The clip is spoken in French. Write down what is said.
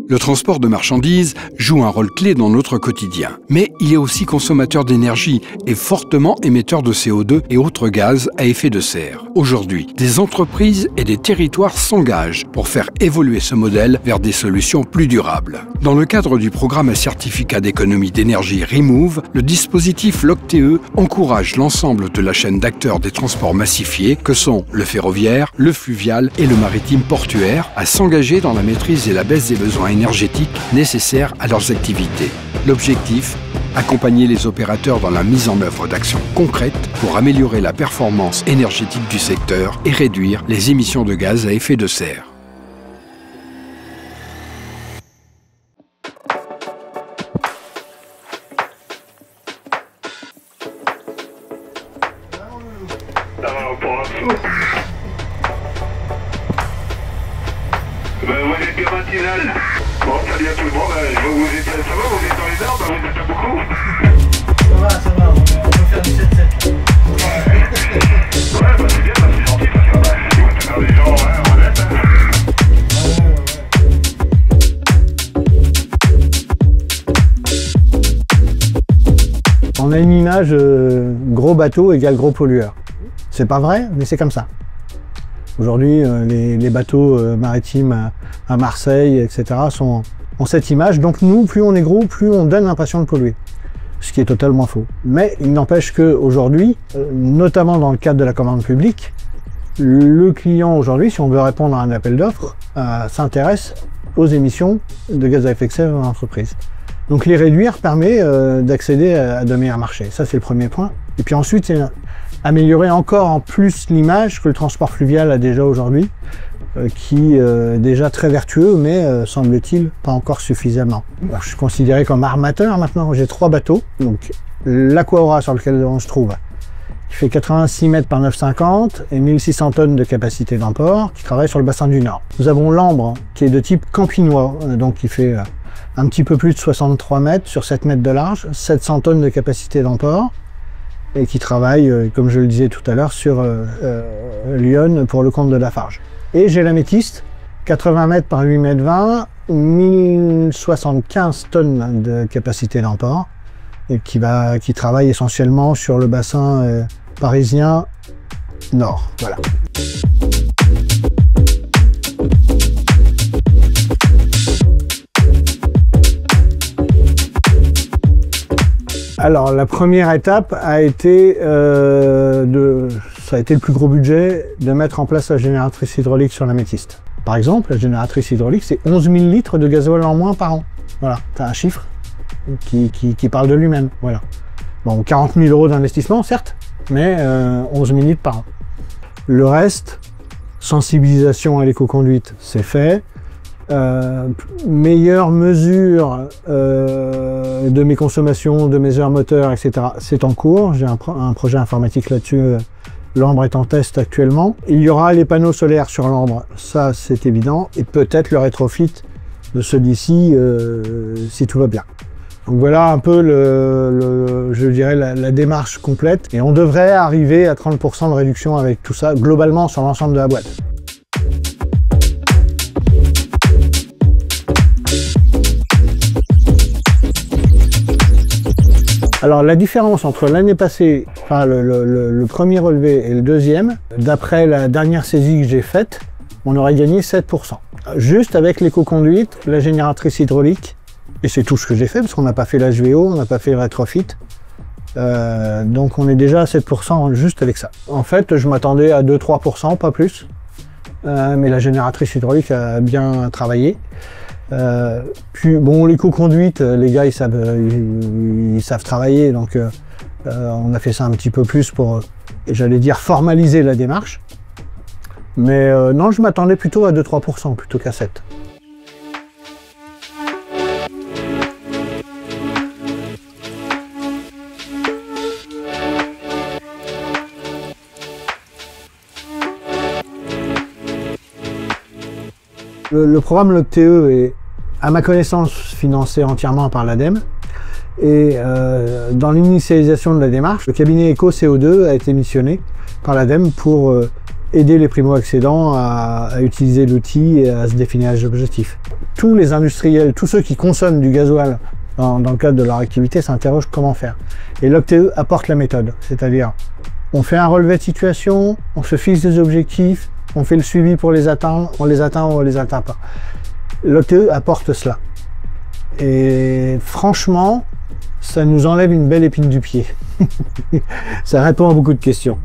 Le transport de marchandises joue un rôle clé dans notre quotidien. Mais il est aussi consommateur d'énergie et fortement émetteur de CO2 et autres gaz à effet de serre. Aujourd'hui, des entreprises et des territoires s'engagent pour faire évoluer ce modèle vers des solutions plus durables. Dans le cadre du programme à certificat d'économie d'énergie Remove, le dispositif LOCTE encourage l'ensemble de la chaîne d'acteurs des transports massifiés que sont le ferroviaire, le fluvial et le maritime portuaire à s'engager dans la maîtrise et la baisse des besoins énergétiques nécessaires à leurs activités. L'objectif, accompagner les opérateurs dans la mise en œuvre d'actions concrètes pour améliorer la performance énergétique du secteur et réduire les émissions de gaz à effet de serre. Vous êtes bien matinal. Bon, salut à tout le monde. Ça va, vous êtes dans les arbres, vous êtes pas beaucoup. Ça va, on peut faire du 7-7. Ouais, bah c'est bien, bah c'est gentil parce que il va te faire des gens, honnêtes. On a une image gros bateau égale gros pollueur. C'est pas vrai, mais c'est comme ça. Aujourd'hui, les bateaux maritimes à Marseille, etc. ont cette image. Donc nous, plus on est gros, plus on donne l'impression de polluer. Ce qui est totalement faux. Mais il n'empêche qu'aujourd'hui, notamment dans le cadre de la commande publique, le client aujourd'hui, si on veut répondre à un appel d'offres, s'intéresse aux émissions de gaz à effet de serre dans l'entreprise. Donc les réduire permet d'accéder à de meilleurs marchés. Ça, c'est le premier point. Et puis ensuite, c'est améliorer encore en plus l'image que le transport fluvial a déjà aujourd'hui, qui est déjà très vertueux, mais semble-t-il pas encore suffisamment. Alors, je suis considéré comme armateur maintenant, j'ai 3 bateaux. Donc l'Aqua sur lequel on se trouve, qui fait 86 mètres par 9,50 et 1600 tonnes de capacité d'emport, qui travaille sur le bassin du Nord. Nous avons l'Ambre, qui est de type campinois, donc qui fait un petit peu plus de 63 mètres sur 7 mètres de large, 700 tonnes de capacité d'emport, et qui travaille, comme je le disais tout à l'heure, sur Lyon pour le compte de Lafarge. Et j'ai l'Améthyste, 80 mètres par 8 mètres 20, 1075 tonnes de capacité d'emport, et qui travaille essentiellement sur le bassin parisien nord. Voilà. Alors, la première étape a été, ça a été le plus gros budget, de mettre en place la génératrice hydraulique sur l'Améthyste. Par exemple, la génératrice hydraulique, c'est 11 000 litres de gasoil en moins par an. Voilà, tu as un chiffre qui parle de lui-même. Voilà. Bon, 40 000 € d'investissement, certes, mais 11 000 litres par an. Le reste, sensibilisation à l'éco-conduite, c'est fait. Meilleure mesure de mes consommations, de mes heures moteurs, etc. C'est en cours. J'ai un projet informatique là-dessus. L'Ambre est en test actuellement. Il y aura les panneaux solaires sur l'Ambre, ça c'est évident, et peut-être le rétrofit de celui-ci si tout va bien. Donc voilà un peu je dirais la démarche complète, et on devrait arriver à 30% de réduction avec tout ça globalement sur l'ensemble de la boîte. Alors la différence entre l'année passée, enfin le premier relevé et le deuxième, d'après la dernière saisie que j'ai faite, on aurait gagné 7%. Juste avec l'éco-conduite, la génératrice hydraulique, et c'est tout ce que j'ai fait, parce qu'on n'a pas fait l'HVO, on n'a pas fait le rétrofit. Donc on est déjà à 7% juste avec ça. En fait, je m'attendais à 2-3%, pas plus. Mais la génératrice hydraulique a bien travaillé. Puis bon, l'éco-conduite, les gars ils savent travailler, donc on a fait ça un petit peu plus pour, j'allais dire, formaliser la démarche. Mais non, je m'attendais plutôt à 2-3% plutôt qu'à 7%. Le programme LOCTE est, à ma connaissance, financé entièrement par l'ADEME. Et dans l'initialisation de la démarche, le cabinet EcoCO2 a été missionné par l'ADEME pour aider les primo-accédants à utiliser l'outil et à se définir des objectifs. Tous les industriels, tous ceux qui consomment du gasoil dans le cadre de leur activité s'interrogent comment faire. Et l'Octave apporte la méthode, c'est-à-dire on fait un relevé de situation, on se fixe des objectifs, on fait le suivi pour les atteindre, on les atteint ou on les atteint pas. L'Octave apporte cela. Et franchement, ça nous enlève une belle épine du pied. Ça répond à beaucoup de questions.